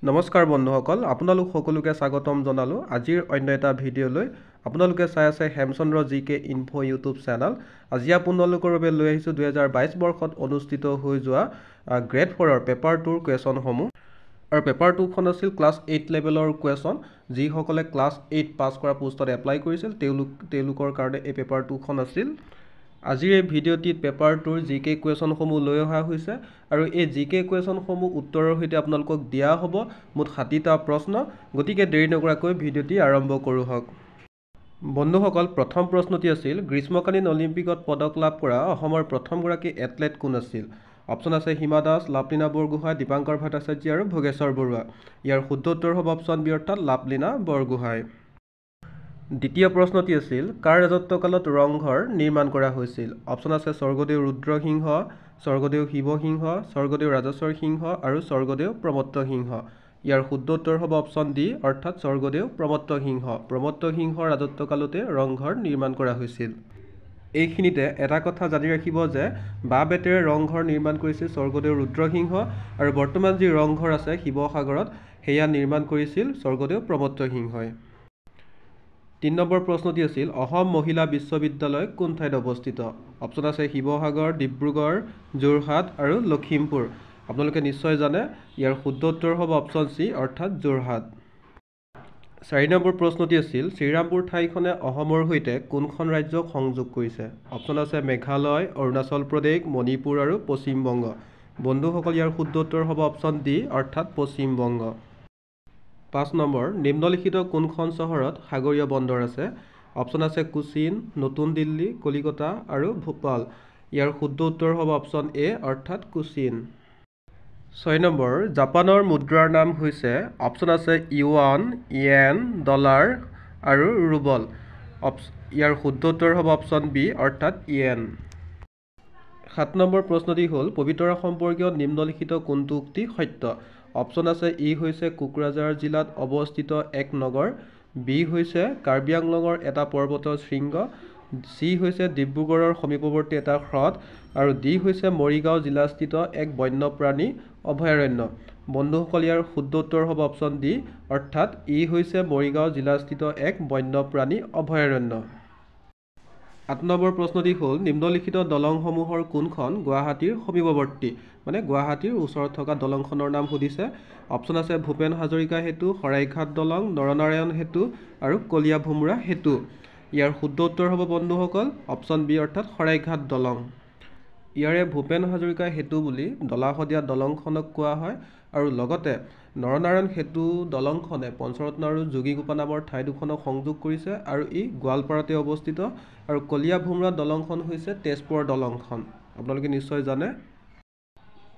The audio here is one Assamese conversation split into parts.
নমস্কাৰ বন্ধুসকল, আপোনালোক সকলোকে স্বাগতম জনালোঁ আজিৰ অন্য এটা ভিডিঅ'লৈ। আপোনালোকে চাই আছে হেমচন্দ্ৰ জিকে ইনফো ইউটিউব চেনেল। আজি আপোনালোকৰ বাবে লৈ আহিছোঁ 2022 বৰ্ষত অনুষ্ঠিত হৈ যোৱা গ্ৰেড 4ৰ পেপাৰ 2ৰ কুৱেশ্যনসমূহ। আৰু পেপাৰ 2খন আছিল ক্লাছ 8 লেভেলৰ কুৱেশ্যন। যিসকলে ক্লাছ 8 পাছ কৰা পোষ্টত এপ্লাই কৰিছিল তেওঁলোকৰ কাৰণে এই পেপাৰ 2খন আছিল। আজিৰ এই ভিডিঅ'টিত পেপাৰ 2ৰ জিকে কুৱেশ্যনসমূহ লৈ অহা হৈছে আৰু এই জিকে কুৱেশ্যনসমূহ উত্তৰৰ সৈতে আপোনালোকক দিয়া হ'ব মুঠ 60টা প্ৰশ্ন। গতিকে দেৰি নকৰাকৈ ভিডিঅ'টি আৰম্ভ কৰোঁ হওক। বন্ধুসকল, প্ৰথম প্ৰশ্নটি আছিল গ্ৰীষ্মকালীন অলিম্পিকত পদক লাভ কৰা অসমৰ প্ৰথমগৰাকী এথলেট কোন আছিল? অপশ্যন আছে হিমা দাস, লাভলীনা বৰগোহাঁই, দীপাংকৰ ভট্টাচাৰ্য আৰু ভোগেশ্বৰ বৰুৱা। ইয়াৰ শুদ্ধ উত্তৰ হ'ব অপশ্যন বি অৰ্থাৎ লাভলীনা বৰগোহাঁই। দ্বিতীয় প্ৰশ্নটি আছিল কাৰ ৰাজত্বকালত ৰংঘৰ নিৰ্মাণ কৰা হৈছিল? অপশ্যন আছে স্বৰ্গদেউ ৰুদ্ৰসিংহ, স্বৰ্গদেউ শিৱসিংহ, স্বৰ্গদেউ ৰাজেশ্বৰ সিংহ আৰু স্বৰ্গদেউ প্ৰমত্ত সিংহ। ইয়াৰ শুদ্ধ উত্তৰ হ'ব অপশ্যন ডি অৰ্থাৎ স্বৰ্গদেউ প্ৰমত্ত সিংহ। প্ৰমত্ত সিংহৰ ৰাজত্বকালতে ৰংঘৰ নিৰ্মাণ কৰা হৈছিল। এইখিনিতে এটা কথা জানি ৰাখিব যে বাঁহ বেতেৰে ৰংঘৰ নিৰ্মাণ কৰিছিল স্বৰ্গদেউ ৰুদ্ৰসিংহ আৰু বৰ্তমান যি ৰংঘৰ আছে শিৱসাগৰত সেয়া নিৰ্মাণ কৰিছিল স্বৰ্গদেউ প্ৰমত্ত সিংহই। 3 নম্বৰ প্ৰশ্নটি আছিল অসম মহিলা বিশ্ববিদ্যালয় কোন ঠাইত অৱস্থিত? অপশ্যন আছে শিৱসাগৰ, ডিব্ৰুগড়, যোৰহাট আৰু লখিমপুৰ। আপোনালোকে নিশ্চয় জানে। ইয়াৰ শুদ্ধ উত্তৰ হ'ব অপশ্যন চি অৰ্থাৎ যোৰহাট। 4 নম্বৰ প্ৰশ্নটি আছিল শ্ৰীৰামপুৰ ঠাইখনে অসমৰ সৈতে কোনখন ৰাজ্যক সংযোগ কৰিছে? অপশ্যন আছে মেঘালয়, অৰুণাচল প্ৰদেশ, মণিপুৰ আৰু পশ্চিম বংগ। বন্ধুসকল, ইয়াৰ শুদ্ধ উত্তৰ হ'ব অপশ্যন ডি অৰ্থাৎ পশ্চিম বংগ। 5 নম্বৰ নিম্নলিখিত কোনখন চহৰত সাগৰীয় বন্দৰ আছে? অপশ্যন আছে কোচিন, নতুন দিল্লী, কলিকতা আৰু ভোপাল। ইয়াৰ শুদ্ধ উত্তৰ হ'ব অপশ্যন এ অৰ্থাৎ কোচিন। 6 নম্বৰ জাপানৰ মুদ্ৰাৰ নাম হৈছে? অপশ্যন আছে ইউৱান, ইয়েন, ডলাৰ আৰু ৰুবল। ইয়াৰ শুদ্ধ উত্তৰ হ'ব অপশ্যন বি অৰ্থাৎ ইয়েন। 7 নম্বৰ প্ৰশ্নটি হ'ল পবিতৰা সম্পৰ্কীয় নিম্নলিখিত কোনটো উক্তি সত্য? অপশ্যন আছে ই হৈছে কোকৰাঝাৰ জিলাত অৱস্থিত এক নগৰ, বি হৈছে কাৰ্বি আংলঙৰ এটা পৰ্বতৰ শৃংগ, চি হৈছে ডিব্ৰুগড়ৰ সমীপৱৰ্তী এটা হ্ৰদ আৰু ডি হৈছে মৰিগাঁও জিলাস্থিত এক বন্যপ্ৰাণী অভয়াৰণ্য। বন্ধুসকল, ইয়াৰ শুদ্ধ উত্তৰ হ'ব অপশ্যন ডি অৰ্থাৎ ই হৈছে মৰিগাঁও জিলাস্থিত এক বন্যপ্ৰাণী অভয়াৰণ্য। 8 নম্বৰ প্ৰশ্নটি হ'ল নিম্নলিখিত দলংসমূহৰ কোনখন গুৱাহাটীৰ সমীপৱৰ্তী গুৱাহাটীৰ ওচৰত থকা দলংখনৰ নাম সুধিছে? অপশ্যন আছে ভূপেন হাজৰিকা সেতু, শৰাইঘাট দলং, নৰনাৰায়ণ সেতু আৰু কলীয়া ভোমোৰা সেতু। ইয়াৰ শুদ্ধ উত্তৰ হ'ব বন্ধুসকল অপশ্যন বি অৰ্থাৎ শৰাইঘাট দলং। ইয়াৰে ভূপেন হাজৰিকা সেতু বুলি দলাশদিয়া দলংখনক কোৱা হয় আৰু লগতে নৰনাৰায়ণ সেতু দলংখনে পঞ্চৰত্ন আৰু যোগীঘোপা নামৰ ঠাই দুখনক সংযোগ কৰিছে আৰু ই গোৱালপাৰাতে অৱস্থিত আৰু কলীয়া ভোমোৰা দলংখন হৈছে তেজপুৰৰ দলংখন। আপোনালোকে নিশ্চয় জানে।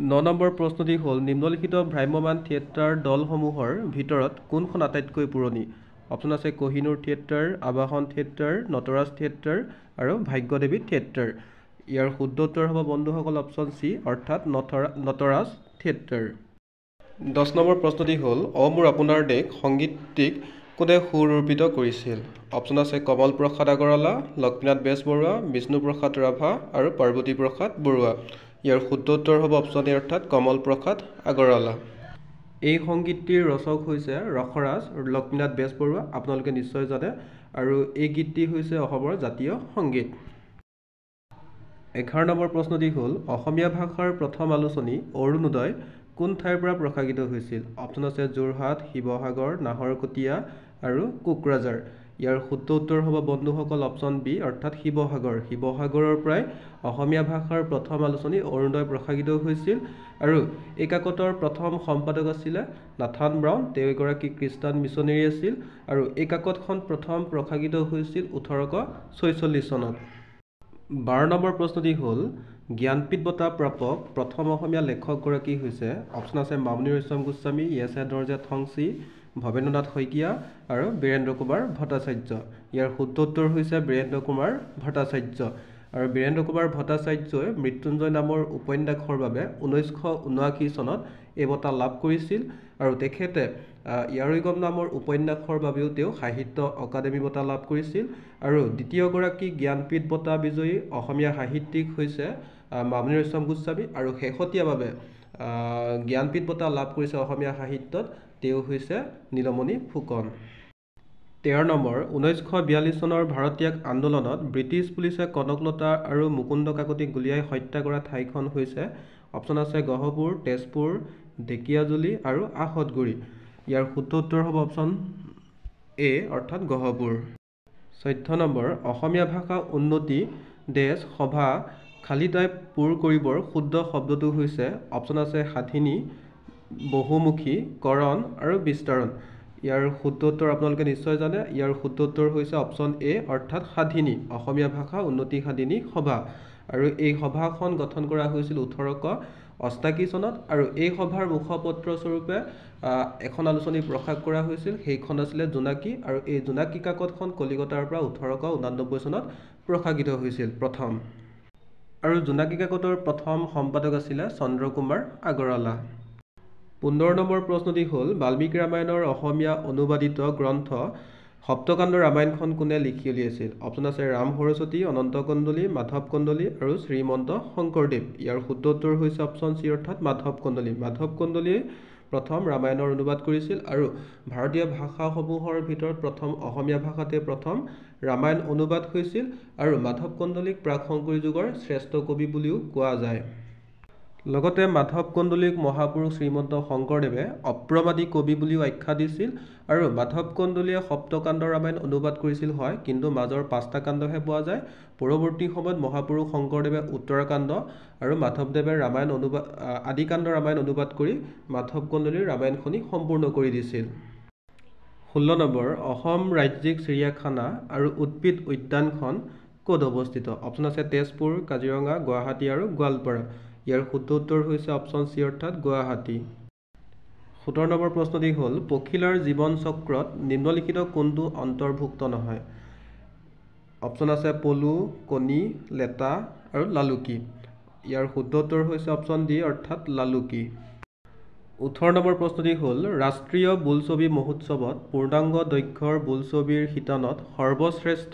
9 নম্বৰ প্ৰশ্নটি হ'ল নিম্নলিখিত ভ্ৰাম্যমাণ থিয়েটাৰ দলসমূহৰ ভিতৰত কোনখন আটাইতকৈ পুৰণি? অপশ্যন আছে কোহিনুৰ থিয়েটাৰ, আৱাহন থিয়েটাৰ, নটৰাজ থিয়েটাৰ আৰু ভাগ্যদেৱী থিয়েটাৰ। ইয়াৰ শুদ্ধ উত্তৰ হ'ব বন্ধুসকল অপশ্যন চি অৰ্থাৎ নটৰাজ থিয়েটাৰ। 10 নম্বৰ প্ৰশ্নটি হ'ল অ মোৰ আপোনাৰ দেশ সংগীতটিক কোনে সুৰূপিত কৰিছিল? অপশ্যন আছে কমল প্ৰসাদ আগৰৱালা, লক্ষ্মীনাথ বেজবৰুৱা, বিষ্ণু প্ৰসাদ ৰাভা আৰু পাৰ্বতী প্ৰসাদ বৰুৱা। ইয়াৰ শুদ্ধ উত্তৰ হ'ব অপশ্যন এ অৰ্থাৎ কমল প্ৰসাদ আগৰৱালা। এই সংগীতটিৰ ৰচক হৈছে ৰসৰাজ লক্ষ্মীনাথ বেজবৰুৱা। আপোনালোকে নিশ্চয় জানে আৰু এই গীতটি হৈছে অসমৰ জাতীয় সংগীত। 11 নম্বৰ প্ৰশ্নটি হ'ল অসমীয়া ভাষাৰ প্ৰথম আলোচনী অৰুণোদয় কোন ঠাইৰ পৰা প্ৰকাশিত হৈছিল? অপশ্যন আছে যোৰহাট, শিৱসাগৰ, নাহৰকটীয়া আৰু কোকৰাঝাৰ। ইয়াৰ শুদ্ধ উত্তৰ হ'ব বন্ধুসকল অপশ্যন বি অৰ্থাৎ শিৱসাগৰ। শিৱসাগৰৰ পৰাই অসমীয়া ভাষাৰ প্ৰথম আলোচনী অৰুণোদয় প্ৰকাশিত হৈছিল আৰু এই কাকতৰ প্ৰথম সম্পাদক আছিলে নাথান ব্ৰাউন। তেওঁ এগৰাকী খ্ৰীষ্টান মিছনেৰী আছিল আৰু এই কাকতখন প্ৰথম প্ৰকাশিত হৈছিল 1846 চনত। 12 নম্বৰ প্ৰশ্নটি হ'ল জ্ঞানপীঠ বঁটা প্ৰাপক প্ৰথম অসমীয়া লেখকগৰাকী হৈছে? অপশ্যন আছে মামণি ৰয়ছম গোস্বামী, য়েছে দৰজে থংচী, ভৱেন্দ্ৰনাথ শইকীয়া আৰু বীৰেন্দ্ৰ কুমাৰ ভট্টাচাৰ্য। ইয়াৰ শুদ্ধ উত্তৰ হৈছে বীৰেন্দ্ৰ কুমাৰ ভট্টাচাৰ্য আৰু বীৰেন্দ্ৰ কুমাৰ ভট্টাচাৰ্যই মৃত্যুঞ্জয় নামৰ উপন্যাসৰ বাবে 1979 চনত এই বঁটা লাভ কৰিছিল আৰু তেখেতে ইয়াৰৈগম নামৰ উপন্যাসৰ বাবেও তেওঁ সাহিত্য অকাডেমী বঁটা লাভ কৰিছিল আৰু দ্বিতীয়গৰাকী জ্ঞানপীঠ বঁটা বিজয়ী অসমীয়া সাহিত্যিক হৈছে মামণি ৰয়ছম গোস্বামী আৰু শেহতীয়াভাৱে জ্ঞানপীঠ বঁটা লাভ কৰিছে অসমীয়া সাহিত্যত, তেওঁ হৈছে নীলমণি ফুকন। 13 নম্বৰ, 1942 চনৰ ভাৰতীয় আন্দোলনত ব্ৰিটিছ পুলিচে কনকলতা আৰু মুকুন্দ কাকতিক গুলীয়াই হত্যা কৰা ঠাইখন হৈছে, অপশ্যন আছে গহপুৰ, তেজপুৰ, ঢেকিয়াজুলি আৰু আহতগুৰি। ইয়াৰ শুদ্ধ উত্তৰ হ'ব অপশ্যন এ অৰ্থাৎ গহপুৰ। 14 নম্বৰ, অসমীয়া ভাষা উন্নতি সভা খালী ঠাই পূৰ কৰিবৰ শুদ্ধ শব্দটো হৈছে, অপশ্যন আছে সাধিনী, বহুমুখী, কৰণ আৰু বিস্তাৰণ। ইয়াৰ শুদ্ধ উত্তৰ আপোনালোকে নিশ্চয় জানে। ইয়াৰ শুদ্ধ উত্তৰ হৈছে অপশ্যন এ অৰ্থাৎ সাধিনী, অসমীয়া ভাষা উন্নতি সাধিনী সভা। আৰু এই সভাখন গঠন কৰা হৈছিল 1888 চনত, আৰু এই সভাৰ মুখপত্ৰ স্বৰূপে এখন আলোচনী প্ৰকাশ কৰা হৈছিল, সেইখন আছিলে জোনাকী, আৰু এই জোনাকী কাকতখন কলিকতাৰ পৰা 1889 চনত প্ৰকাশিত হৈছিল প্ৰথম। আৰু জোনাকী কাকতৰ প্ৰথম সম্পাদক আছিলে চন্দ্ৰকুমাৰ আগৰৱালা। 15 নম্বৰ প্ৰশ্নটি হ'ল, বাল্মীকি ৰামায়ণৰ অসমীয়া অনুবাদিত গ্ৰন্থ সপ্তকাণ্ড ৰামায়ণখন কোনে লিখি উলিয়াইছিল? অপশ্যন আছে ৰাম সৰস্বতী, অনন্ত কন্দলী, মাধৱ কন্দলী আৰু শ্ৰীমন্ত শংকৰদেৱ। ইয়াৰ শুদ্ধ উত্তৰ হৈছে অপশ্যন চি অৰ্থাৎ মাধৱ কন্দলী। মাধৱ কন্দলীয়ে প্ৰথম ৰামায়ণৰ অনুবাদ কৰিছিল, আৰু ভাৰতীয় ভাষাসমূহৰ ভিতৰত প্ৰথম অসমীয়া ভাষাতে প্ৰথম ৰামায়ণ অনুবাদ হৈছিল, আৰু মাধৱ কন্দলীক প্ৰাক শংকৰী যুগৰ শ্ৰেষ্ঠ কবি বুলিও কোৱা যায়। লগতে মাধৱ কন্দলীক মহাপুৰুষ শ্ৰীমন্ত শংকৰদেৱে অপ্ৰমাদী কবি বুলিও আখ্যা দিছিল, আৰু মাধৱ কন্দলীয়ে সপ্তকাণ্ড ৰামায়ণ অনুবাদ কৰিছিল হয়, কিন্তু মাজৰ 5টা কাণ্ডহে পোৱা যায়। পৰৱৰ্তী সময়ত মহাপুৰুষ শংকৰদেৱে উত্তৰাকাণ্ড আৰু মাধৱদেৱে ৰামায়ণ আদিকাণ্ড ৰামায়ণ অনুবাদ কৰি মাধৱ কন্দলীৰ ৰামায়ণখনি সম্পূৰ্ণ কৰি দিছিল। 16 নম্বৰ, অসম ৰাজ্যিক চিৰিয়াখানা আৰু উদ্ভিদ উদ্যানখন ক'ত অৱস্থিত? অপশ্যন আছে তেজপুৰ, কাজিৰঙা, গুৱাহাটী আৰু গোৱালপাৰা। ইয়াৰ শুদ্ধ উত্তৰ হৈছে অপশ্যন চি অৰ্থাৎ গুৱাহাটী। 17 নম্বৰ প্ৰশ্নটি হ'ল, পখিলাৰ জীৱন চক্ৰত নিম্নলিখিত কোনটো অন্তৰ্ভুক্ত নহয়? অপশ্যন আছে পলু, কণী, লেটা আৰু লালুকি। ইয়াৰ শুদ্ধ উত্তৰ হৈছে অপশ্যন ডি অৰ্থাৎ লালুকি। 18 নম্বৰ প্ৰশ্নটি হ'ল, ৰাষ্ট্ৰীয় বোলছবি মহোৎসৱত পূৰ্ণাংগ দৈৰ্ঘ্যৰ বোলছবিৰ শিতানত সৰ্বশ্ৰেষ্ঠ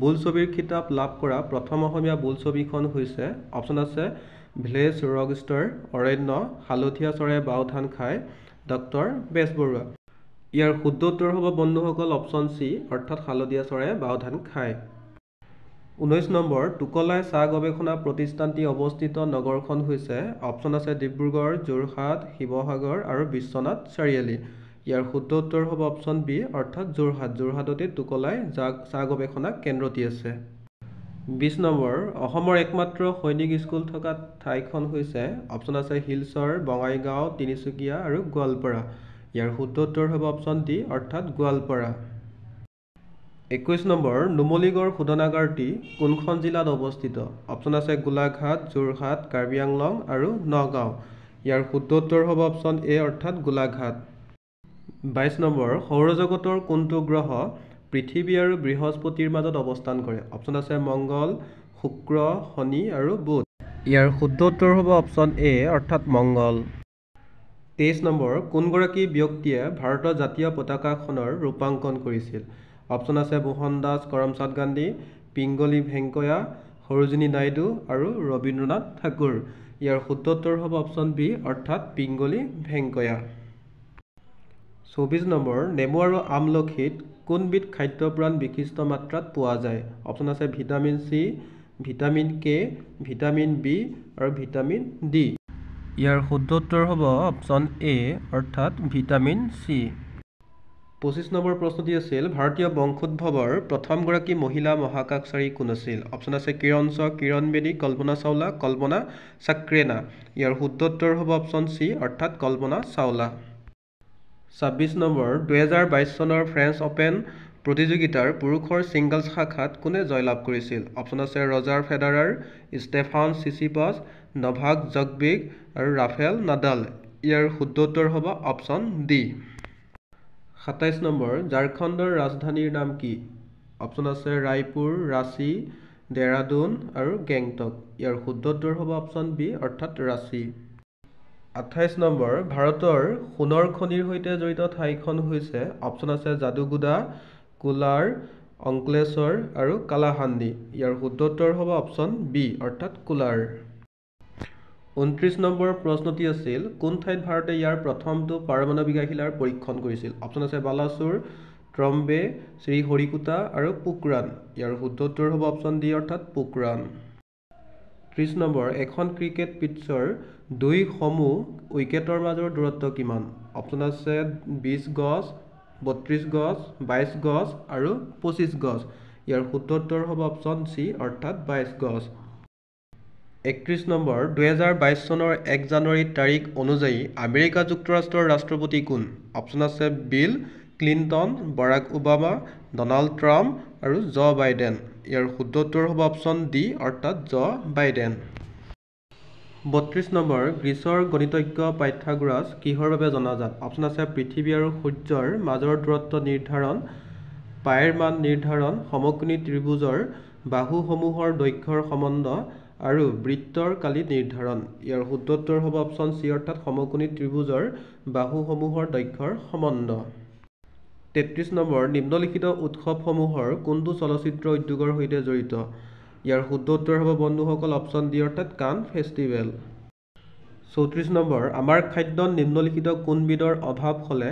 বোলছবিৰ খিতাপ লাভ কৰা প্ৰথম অসমীয়া বোলছবিখন হৈছে, অপশ্যন আছে ভিলেজ ৰকষ্টাৰ, অৰণ্য, হালধীয়া চৰাইয়ে বাও ধান খায়, ডক্টৰ বেজবৰুৱা। ইয়াৰ শুদ্ধ উত্তৰ হ'ব বন্ধুসকল অপশ্যন চি অৰ্থাৎ হালধীয়া চৰাইয়ে বাও ধান খায়। 19 নম্বৰ, টোকোলাই চাহ গৱেষণা প্ৰতিষ্ঠানটি অৱস্থিত নগৰখন হৈছে, অপশ্যন আছে ডিব্ৰুগড়, যোৰহাট, শিৱসাগৰ আৰু বিশ্বনাথ চাৰিআলি। ইয়াৰ শুদ্ধ উত্তৰ হ'ব অপশ্যন বি অৰ্থাৎ যোৰহাট। যোৰহাটতে টোকোলাই চাহ গৱেষণা কেন্দ্ৰটি আছে। 20 নম্বৰ, অসমৰ একমাত্ৰ সৈনিক স্কুল থকা ঠাইখন হৈছে, অপশ্যন আছে শিলচৰ, বঙাইগাঁও, তিনিচুকীয়া আৰু গোৱালপাৰা। ইয়াৰ শুদ্ধ উত্তৰ হ'ব অপশ্যন ডি অৰ্থাৎ গোৱালপাৰা। 21 নম্বৰ, নুমলীগড় শোধনাগাৰটি কোনখন জিলাত অৱস্থিত? অপশ্যন আছে গোলাঘাট, যোৰহাট, কাৰ্বি আংলং আৰু নগাঁও। ইয়াৰ শুদ্ধ উত্তৰ হ'ব অপশ্যন এ অৰ্থাৎ গোলাঘাট। 22 নম্বৰ, সৌৰজগতৰ কোনটো গ্ৰহ পৃথিৱী আৰু বৃহস্পতিৰ মাজত অৱস্থান কৰে? অপশ্যন আছে মংগল, শুক্ৰ, শনি আৰু বুধ। ইয়াৰ শুদ্ধ উত্তৰ হ'ব অপশ্যন এ অৰ্থাৎ মংগল। 23 নম্বৰ, কোনগৰাকী ব্যক্তিয়ে ভাৰতৰ জাতীয় পতাকাখনৰ ৰূপাংকন কৰিছিল? অপশ্যন আছে মোহন দাস কৰমচাদ গান্ধী, পিংগলি ভেংকয়া, সৰোজিনী নাইডু আৰু ৰবীন্দ্ৰনাথ ঠাকুৰ। ইয়াৰ শুদ্ধ উত্তৰ হ'ব অপশ্যন বি অৰ্থাৎ পিংগলি ভেংকয়া। 24 নম্বৰ, নেমু আৰু আমলখিত কোনবিধ খাদ্যপ্ৰাণ বিশিষ্ট মাত্ৰাত পোৱা যায়? অপশ্যন আছে vitamin C, vitamin K, vitamin B আৰু ভিটামিন ডি। ইয়াৰ শুদ্ধ উত্তৰ হ'ব অপশ্যন এ অৰ্থাৎ ভিটামিন চি। 25 নম্বৰ প্ৰশ্নটি আছিল, ভাৰতীয় বংশোদ্ভৱৰ প্ৰথমগৰাকী মহিলা মহাকাশচাৰী কোন আছিল? অপশ্যন আছে কিৰণ শ, কিৰণ বেদী, কল্পনা চাওলা, কল্পনা চাক্ৰেনা। ইয়াৰ শুদ্ধ উত্তৰ হ'ব অপশ্যন চি অৰ্থাৎ কল্পনা চাওলা। 26 নম্বৰ, 2022 চনৰ ফ্ৰেঞ্চ অপেন প্ৰতিযোগিতাৰ পুৰুষৰ ছিংগলছ শাখাত কোনে জয়লাভ কৰিছিল? অপশ্যন আছে ৰজাৰ ফেডাৰাৰ, ষ্টেফান চিচিপাছ, নভাক জকভিক আৰু ৰাফেল নাডাল। ইয়াৰ শুদ্ধ উত্তৰ হ'ব অপশ্যন ডি। 27 নম্বৰ, ঝাৰখণ্ডৰ ৰাজধানীৰ নাম কি? অপশ্যন আছে ৰায়পুৰ, ৰাঁচী, ডেৰাডুন আৰু গেংটক। ইয়াৰ শুদ্ধ উত্তৰ হ'ব অপশ্যন বি অৰ্থাৎ ৰাঁচী। 28 নম্বৰ, ভাৰতৰ সোণৰ খনিৰ সৈতে জড়িত ঠাইখন হৈছে, অপশ্যন আছে যাদুগুদা, কোলাৰ, অংকলেশ্বৰ আৰু কালাহাণ্ডি। ইয়াৰ শুদ্ধ উত্তৰ হ'ব অপশ্যন বি অৰ্থাৎ কোলাৰ। 29 নম্বৰ প্ৰশ্নটি আছিল কোন ঠাইত ভাৰতে ইয়াৰ প্ৰথমটো পাৰমাণৱিক আহিলাৰ পৰীক্ষণ কৰিছিল অপশ্যন আছে বালাসুৰ ট্ৰম্বে শ্ৰীহৰিকোটা আৰু পোখৰাণ ইয়াৰ শুদ্ধ উত্তৰ হ'ব অপশ্যন ডি অৰ্থাৎ পোখৰাণ 30 নম্বৰ এখন ক্ৰিকেট পিটছৰ দুই সমূহ উইকেটৰ মাজৰ দূৰত্ব কিমান অপশ্যন আছে 20 গজ 32 গজ 22 গজ আৰু 25 গজ ইয়াৰ শুদ্ধ উত্তৰ হ'ব অপশ্যন চি অৰ্থাৎ 22 গজ 31 নম্বৰ 2022 চনৰ 1 জানুৱাৰী তাৰিখ অনুযায়ী আমেৰিকা যুক্তৰাষ্ট্ৰৰ ৰাষ্ট্ৰপতি কোন অপশ্যন আছে বিল Clinton Barack Obama Donald Trump আৰু জ বাইডেন ইয়াৰ শুদ্ধ উত্তৰ হ'ব অপশ্যন ডি অৰ্থাৎ জ বাইডেন 32 নম্বৰ গ্ৰীচৰ গণিতজ্ঞ পাইথাগোৰাছ কিহৰ বাবে জনাজাত অপশ্যন আছে পৃথিৱী আৰু সূৰ্যৰ মাজৰ দূৰত্ব নিৰ্ধাৰণ পাইৰ মান নিৰ্ধাৰণ সমকোণী ত্ৰিভুজৰ বাহুসমূহৰ দৈৰ্ঘ্যৰ সম্বন্ধ আৰু বৃত্তৰ কালি নিৰ্ধাৰণ ইয়াৰ শুদ্ধ উত্তৰ হ'ব অপশ্যন চি অৰ্থাৎ সমকোণী ত্ৰিভুজৰ বাহুসমূহৰ দৈৰ্ঘ্যৰ সম্বন্ধ 33 নম্বৰ নিম্নলিখিত উৎসৱসমূহৰ কোনটো চলচ্চিত্ৰ উদ্যোগৰ সৈতে জড়িত ইয়াৰ শুদ্ধ উত্তৰ হ'ব বন্ধুসকল অপশ্যন ডি অৰ্থাৎ কান ফেষ্টিভেল 34 নম্বৰ আমাৰ খাদ্যত নিম্নলিখিত কোনবিধৰ অভাৱ হ'লে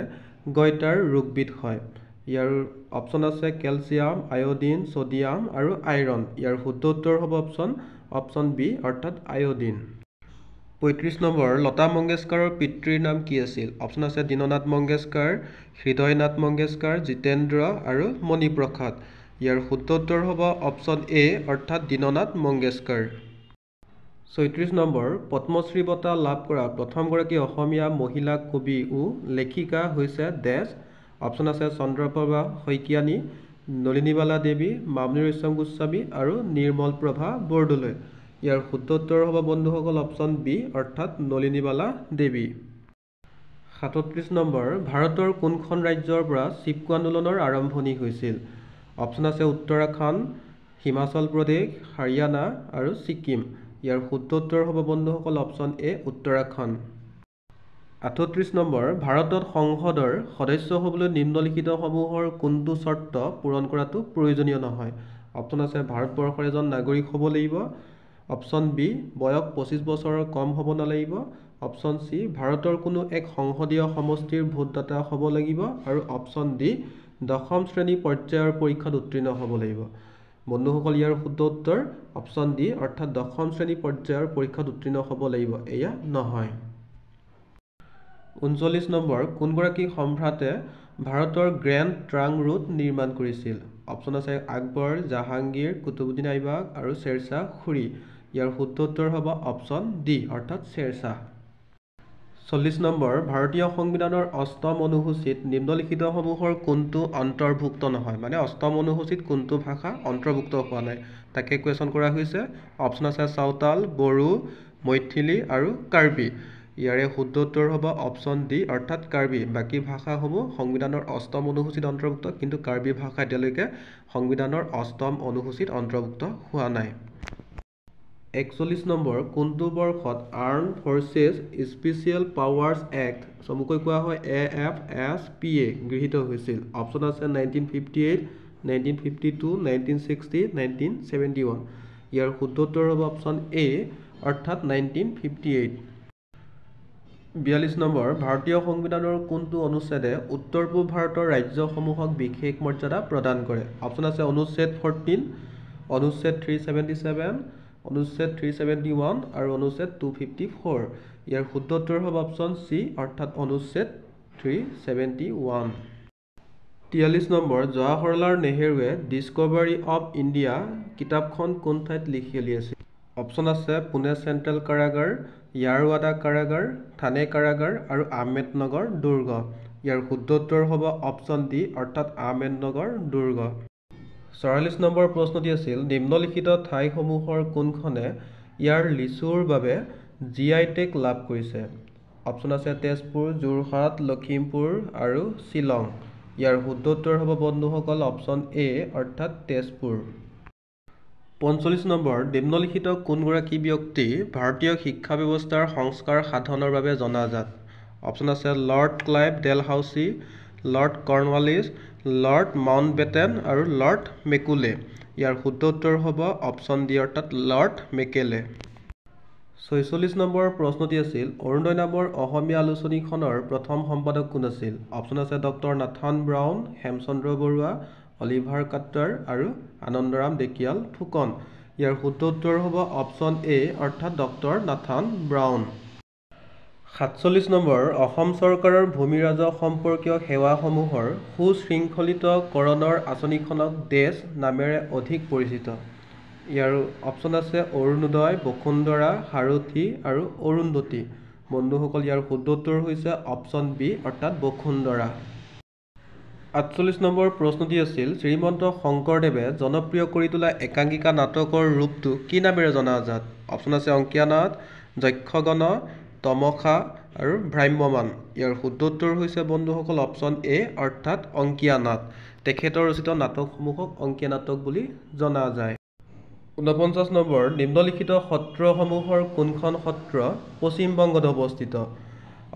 গইটাৰ ৰোগবিধ হয় ইয়াৰ অপশ্যন আছে কেলছিয়াম আয়োডিন সোডিয়াম আৰু আইৰণ ইয়াৰ শুদ্ধ উত্তৰ হ'ব অপশ্যন বি অৰ্থাৎ আয়োডিন 35 নম্বৰ লতা মংগেশকাৰৰ পিতৃৰ নাম কি আছিল অপশ্যন আছে দীননাথ মংগেশকাৰ হৃদয়নাথ মংগেশকাৰ জিতেন্দ্ৰ আৰু মণিপ্ৰসাদ ইয়াৰ শুদ্ধ উত্তৰ হ'ব অপশ্যন এ অৰ্থাৎ দীননাথ মংগেশকাৰ 36 নম্বৰ পদ্মশ্ৰী বঁটা লাভ কৰা প্ৰথমগৰাকী অসমীয়া মহিলা কবি ও লেখিকা হৈছে ডেছ অপশ্যন আছে চন্দ্ৰপ্ৰভা শইকীয়ানী নলিনীবালা দেৱী মামনি ৰয়ছম গোস্বামী আৰু নিৰ্মল প্ৰভা বৰদলৈ ইয়াৰ শুদ্ধ উত্তৰ হ'ব বন্ধুসকল অপশ্যন বি অৰ্থাৎ নলিনীবালা দেৱী 37 নম্বৰ ভাৰতৰ কোনখন ৰাজ্যৰ পৰা চিপকো আন্দোলনৰ আৰম্ভণি হৈছিল অপশ্যন আছে উত্তৰাখণ্ড হিমাচল প্ৰদেশ হাৰিয়ানা আৰু ছিকিম ইয়াৰ শুদ্ধ উত্তৰ হ'ব বন্ধুসকল অপশ্যন এ উত্তৰাখণ্ড 38 নম্বৰ ভাৰতত সংসদৰ সদস্য হ'বলৈ নিম্নলিখিতসমূহৰ কোনটো চৰ্ত পূৰণ কৰাটো প্ৰয়োজনীয় নহয় অপশ্যন আছে ভাৰতবৰ্ষৰ এজন নাগৰিক হ'ব লাগিব অপশ্যন বি বয়স 25 বছৰৰ কম হ'ব নালাগিব অপশ্যন চি ভাৰতৰ কোনো এক সংসদীয় সমষ্টিৰ ভোটদাতা হ'ব লাগিব আৰু অপশ্যন ডি দশম শ্ৰেণী পৰ্যায়ৰ পৰীক্ষাত উত্তীৰ্ণ হ'ব লাগিব বন্ধুসকল ইয়াৰ শুদ্ধ উত্তৰ অপশ্যন ডি অৰ্থাৎ দশম শ্ৰেণী পৰ্যায়ৰ পৰীক্ষাত উত্তীৰ্ণ হ'ব লাগিব এয়া নহয় 39 নম্বৰ কোনগৰাকী সম্ভ্ৰাটে ভাৰতৰ গ্ৰেণ্ড ট্ৰাংক ৰোড নিৰ্মাণ কৰিছিল অপশ্যন আছে আকবৰ জাহাংগীৰ কুতুবুদ্দিন আইবাক আৰু শ্বেৰশ্বাহ সূৰী ইয়াৰ শুদ্ধ উত্তৰ হ'ব অপশ্যন ডি অৰ্থাৎ শ্বেৰশ্বাহ 40 নম্বৰ ভাৰতীয় সংবিধানৰ অষ্টম অনুসূচীত নিম্নলিখিতসমূহৰ কোনটো অন্তৰ্ভুক্ত নহয় মানে অষ্টম অনুসূচীত কোনটো ভাষা অন্তৰ্ভুক্ত হোৱা নাই তাকে কুৱেশ্যন কৰা হৈছে অপশ্যন আছে চাওতাল বড়ো মৈথিলী আৰু কাৰ্বি ইয়াৰে শুদ্ধ উত্তৰ হ'ব অপশ্যন ডি অৰ্থাৎ কাৰ্বি বাকী ভাষাসমূহ সংবিধানৰ অষ্টম অনুসূচীত অন্তৰ্ভুক্ত কিন্তু কাৰ্বি ভাষা এতিয়ালৈকে সংবিধানৰ অষ্টম অনুসূচীত অন্তৰ্ভুক্ত হোৱা নাই 41 নম্বৰ কোনটো বৰ্ষত arm forces special powers act চমুকৈ কোৱা হয় AFSPA গৃহীত হৈছিল অপশ্যন আছে 1958 1952 1960 1971 ইয়াৰ শুদ্ধ উত্তৰ হ'ব অপশ্যন এ অৰ্থাৎ 1958 42 নম্বৰ ভাৰতীয় সংবিধানৰ কোনটো অনুচ্ছেদে উত্তৰ পূব ভাৰতৰ ৰাজ্যসমূহক বিশেষ মৰ্যাদা প্ৰদান কৰে অপশ্যন আছে অনুচ্ছেদ 14 অনুচ্ছেদ 377 অনুচ্ছেদ 371 আৰু অনুচ্ছেদ 254 ইয়াৰ শুদ্ধ উত্তৰ হ'ব অপশ্যন চি অৰ্থাৎ অনুচ্ছেদ 371 43 নম্বৰ জৱাহৰলাল নেহৰুৱে ডিস্কভাৰী অৱ ইণ্ডিয়া কিতাপখন কোন ঠাইত লিখি উলিয়াইছিল অপশ্যন আছে পুনে চেণ্ট্ৰেল কাৰাগাৰ য়াৰৱাডা কাৰাগাৰ থানে কাৰাগাৰ আৰু আহমেদনগৰ দুৰ্গ ইয়াৰ শুদ্ধ উত্তৰ হ'ব অপশ্যন ডি অৰ্থাৎ আহমেদনগৰ দুৰ্গ 44 নম্বৰ প্ৰশ্নটি আছিল নিম্নলিখিত ঠাইসমূহৰ কোনখনে ইয়াৰ লিচুৰ বাবে GI টেগ লাভ কৰিছে অপশ্যন আছে তেজপুৰ যোৰহাট লখিমপুৰ আৰু শ্বিলং ইয়াৰ শুদ্ধ উত্তৰ হ'ব বন্ধুসকল অপশ্যন এ অৰ্থাৎ তেজপুৰ 45 নম্বৰ নিম্নলিখিত কোনগৰাকী ব্যক্তি ভাৰতীয় শিক্ষা ব্যৱস্থাৰ সংস্কাৰ সাধনৰ বাবে জনাজাত অপশ্যন আছে lord Clive Dalhousie lord Cornwallis lord Mountbatten আৰু লৰ্ড মেকুলে ইয়াৰ শুদ্ধ উত্তৰ হ'ব অপশ্যন ডি অৰ্থাৎ লৰ্ড মেকেলে 46 নম্বৰ প্ৰশ্নটি আছিল অৰুণোদয় নামৰ অসমীয়া আলোচনীখনৰ প্ৰথম সম্পাদক কোন আছিল? অপশ্যন আছে doctor Nathan Brown, Hemchandra Barua, Oliver Cutter আৰু আনন্দৰাম ডেকিয়াল ফুকন। ইয়াৰ শুদ্ধ উত্তৰ হ'ব অপশ্যন এ অৰ্থাৎ doctor Nathan brown. 47 number Assam চৰকাৰৰ ভূমি ৰাজহ সম্পৰ্কীয় সেৱাসমূহৰ সুশৃংখলিতকৰণৰ আঁচনিখনক ডেছ নামেৰে অধিক পৰিচিত? ইয়াৰ অপশ্যন আছে অৰুণোদয়, বসুন্ধৰা, সাৰথী আৰু অৰুন্ধতী। বন্ধুসকল ইয়াৰ শুদ্ধ উত্তৰ হৈছে অপশ্যন বি অৰ্থাৎ বসুন্ধৰা। 48 নম্বৰ প্ৰশ্নটি আছিল শ্ৰীমন্ত শংকৰদেৱে জনপ্ৰিয় কৰি তোলা একাংকিকা নাটকৰ ৰূপটো কি নামেৰে জনাজাত? অপশ্যন আছে অংকীয়া নাট, যক্ষগণ, তমসা আৰু ভ্ৰাম্যমান। ইয়াৰ শুদ্ধ উত্তৰ হৈছে বন্ধুসকল অপশ্যন এ অৰ্থাৎ অংকীয়া নাট। তেখেতৰ ৰচিত নাটকসমূহক অংকীয়া নাটক বুলি জনা যায়। 49 নম্বৰ নিম্নলিখিত সত্ৰসমূহৰ কোনখন সত্ৰ পশ্চিম বংগত অৱস্থিত?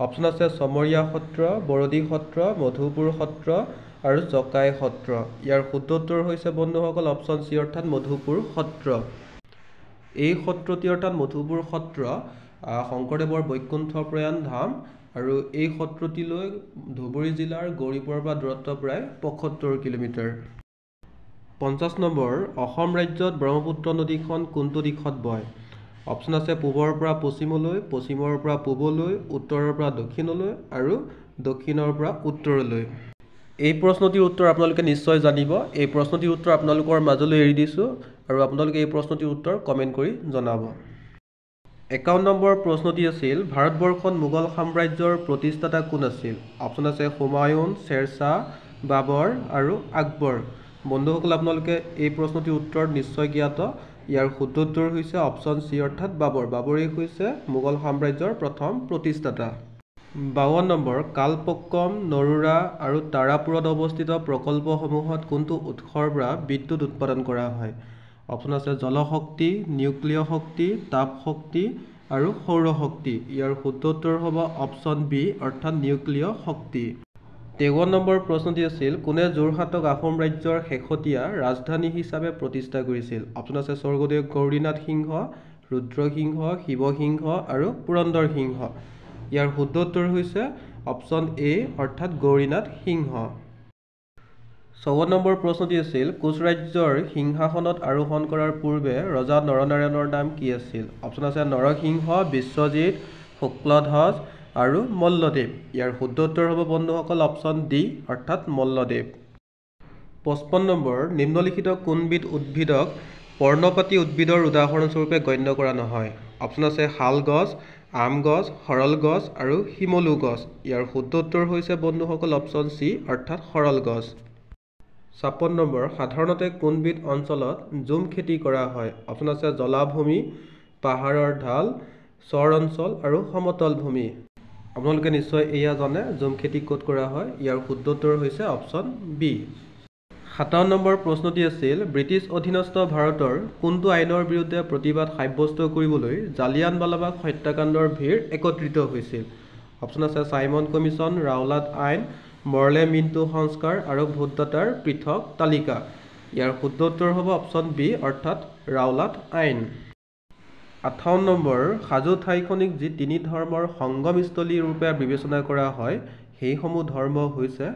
অপশ্যন আছে চমৰীয়া সত্ৰ, বৰদী সত্ৰ, মধুপুৰ সত্ৰ আৰু জকাই সত্ৰ। ইয়াৰ শুদ্ধ উত্তৰ হৈছে বন্ধুসকল অপশ্যন চি অৰ্থাৎ মধুপুৰ সত্ৰ। এই সত্ৰটি অৰ্থাৎ মধুপুৰ সত্ৰ শংকৰদেৱৰ বৈকুণ্ঠ প্ৰয়াণ ধাম আৰু এই সত্ৰটিলৈ ধুবুৰী জিলাৰ গৌৰীপুৰৰ পৰা দূৰত্ব প্ৰায় 75 কিলোমিটাৰ। 50 নম্বৰ অসম ৰাজ্যত ব্ৰহ্মপুত্ৰ নদীখন কোনটো দিশত বয়? অপশ্যন আছে পূবৰ পৰা পশ্চিমলৈ, পশ্চিমৰ পৰা পূবলৈ, উত্তৰৰ পৰা দক্ষিণলৈ আৰু দক্ষিণৰ পৰা উত্তৰলৈ। এই প্ৰশ্নটিৰ উত্তৰ আপোনালোকে নিশ্চয় জানিব। এই প্ৰশ্নটিৰ উত্তৰ আপোনালোকৰ মাজলৈ এৰি দিছোঁ আৰু আপোনালোকে এই প্ৰশ্নটিৰ উত্তৰ কমেণ্ট কৰি জনাব। 51 নম্বৰ প্ৰশ্নটি আছিল ভাৰতবৰ্ষত মোগল সাম্ৰাজ্যৰ প্ৰতিষ্ঠাতা কোন আছিল? অপশ্যন আছে হুমায়ুন, শ্বেৰশ্বাহ, বাবৰ আৰু আকবৰ। বন্ধুসকল আপোনালোকে এই প্ৰশ্নটিৰ উত্তৰ নিশ্চয় জ্ঞাত। ইয়াৰ শুদ্ধ উত্তৰ হৈছে অপশ্যন চি অৰ্থাৎ বাবৰ। বাবৰেই হৈছে মোগল সাম্ৰাজ্যৰ প্ৰথম প্ৰতিষ্ঠাতা। 52 নম্বৰ কালপক্কম, নৰোৰা আৰু তাৰাপুৰত অৱস্থিত প্ৰকল্পসমূহত কোনটো উৎসৰ পৰা বিদ্যুৎ উৎপাদন কৰা হয়? অপশ্যন আছে জলশক্তি, নিউক্লিয় শক্তি, তাপ শক্তি আৰু সৌৰশক্তি। ইয়াৰ শুদ্ধ উত্তৰ হ'ব অপশ্যন বি অৰ্থাৎ নিউক্লিয় শক্তি। 53 নম্বৰ প্ৰশ্নটি আছিল কোনে যোৰহাটক আহোম ৰাজ্যৰ শেহতীয়া ৰাজধানী হিচাপে প্ৰতিষ্ঠা কৰিছিল? অপশ্যন আছে স্বৰ্গদেউ গৌৰীনাথ সিংহ, ৰুদ্ৰসিংহ, শিৱসিংহ আৰু পুৰন্দৰ সিংহ। ইয়াৰ শুদ্ধ উত্তৰ হৈছে অপশ্যন এ অৰ্থাৎ গৌৰীনাথ সিংহ। 54 নম্বৰ প্ৰশ্নটি আছিল কোচ ৰাজ্যৰ সিংহাসনত আৰোহণ কৰাৰ পূৰ্বে ৰজা নৰনাৰায়ণৰ নাম কি আছিল? অপশ্যন আছে নৰসিংহ, বিশ্বজিৎ, শুক্লধ্বজ আৰু মল্লদেৱ। ইয়াৰ শুদ্ধ উত্তৰ হ'ব বন্ধুসকল অপশ্যন ডি অৰ্থাৎ মল্লদেৱ। 55 নম্বৰ নিম্নলিখিত কোনবিধ উদ্ভিদক পৰ্ণপাতী উদ্ভিদৰ উদাহৰণস্বৰূপে গণ্য কৰা নহয়? অপশ্যন আছে শাল গছ, আম গছ, সৰল গছ আৰু শিমলু গছ। ইয়াৰ শুদ্ধ উত্তৰ হৈছে বন্ধুসকল অপশ্যন চি অৰ্থাৎ সৰল গছ। 56 নম্বৰ সাধাৰণতে কোনবিধ অঞ্চলত ঝুম খেতি কৰা হয়? অপশ্যন আছে জলাভূমি, পাহাৰৰ ঢাল, চৰ অঞ্চল আৰু সমতল ভূমি। আপোনালোকে নিশ্চয় এয়া জানে ঝুম খেতি ক'ত কৰা হয়। ইয়াৰ শুদ্ধ উত্তৰ হৈছে অপশ্যন বি। 57 নম্বৰ প্ৰশ্নটি আছিল ব্ৰিটিছ অধীনস্থ ভাৰতৰ কোনটো আইনৰ বিৰুদ্ধে প্ৰতিবাদ সাব্যস্ত কৰিবলৈ জালিয়ানৱালাবাগ হত্যাকাণ্ডৰ ভিৰ একত্ৰিত হৈছিল? অপশ্যন আছে চাইমন কমিশ্যন, ৰাওলাট আইন, মৰলে মিণ্টো সংস্কাৰ আৰু ভোটদাতাৰ পৃথক তালিকা। ইয়াৰ শুদ্ধ উত্তৰ হ'ব অপশ্যন বি অৰ্থাৎ ৰাওলাট আইন। 58 নম্বৰ সাজু ঠাইখনিক যি তিনি ধৰ্মৰ সংগমস্থলী ৰূপে বিবেচনা কৰা হয় সেইসমূহ ধৰ্ম হৈছে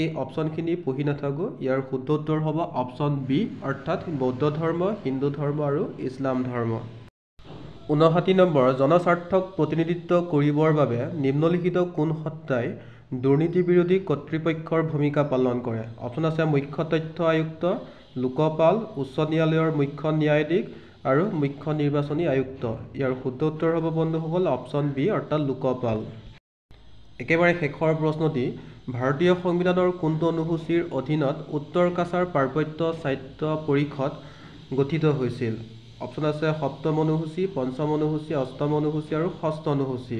এই অপশ্যনখিনি পঢ়ি নাথাকোঁ। ইয়াৰ শুদ্ধ উত্তৰ হ'ব অপশ্যন বি অৰ্থাৎ বৌদ্ধ ধৰ্ম, হিন্দু ধৰ্ম আৰু ইছলাম ধৰ্ম। 59 নম্বৰ জনস্বাৰ্থক প্ৰতিনিধিত্ব কৰিবৰ বাবে নিম্নলিখিত কোন সত্তাই দুৰ্নীতি বিৰোধী কৰ্তৃপক্ষৰ ভূমিকা পালন কৰে? অপশ্যন আছে মুখ্য তথ্য আয়ুক্ত, লোকপাল, উচ্চ ন্যায়ালয়ৰ মুখ্য ন্যায়াধীশ আৰু মুখ্য নিৰ্বাচনী আয়ুক্ত। ইয়াৰ শুদ্ধ উত্তৰ হ'ব বন্ধুসকল অপশ্যন বি অৰ্থাৎ লোকপাল। একেবাৰে শেষৰ প্ৰশ্নটি ভাৰতীয় সংবিধানৰ কোনটো অনুসূচীৰ অধীনত উত্তৰ কাছাৰ পাৰ্বত্য স্বায়ত্ত পৰিষদ গঠিত হৈছিল? অপশ্যন আছে সপ্তম অনুসূচী, পঞ্চম অনুসূচী, অষ্টম অনুসূচী আৰু ষষ্ঠ অনুসূচী।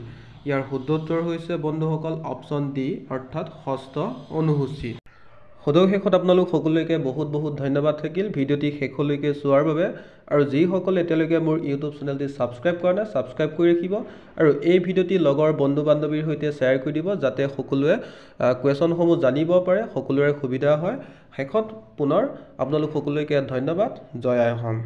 ইয়াৰ শুদ্ধ উত্তৰ হৈছে বন্ধুসকল অপশ্যন ডি অৰ্থাৎ ষষ্ঠ অনুসূচী। সদৌ আপোনালোক সকলোকে বহুত ধন্যবাদ থাকিল ভিডিঅ'টি শেষলৈকে চোৱাৰ বাবে। আৰু যিসকলে এতিয়ালৈকে মোৰ ইউটিউব চেনেলটি ছাবস্ক্ৰাইব কৰা নাই ছাবস্ক্ৰাইব কৰি ৰাখিব আৰু এই ভিডিঅ'টি লগৰ বন্ধু বান্ধৱীৰ সৈতে শ্বেয়াৰ কৰি দিব যাতে সকলোৱে কুৱেশ্যনসমূহ জানিব পাৰে, সকলোৰে সুবিধা হয়। শেষত পুনৰ আপোনালোক সকলোকে ধন্যবাদ। জয় আই অসম।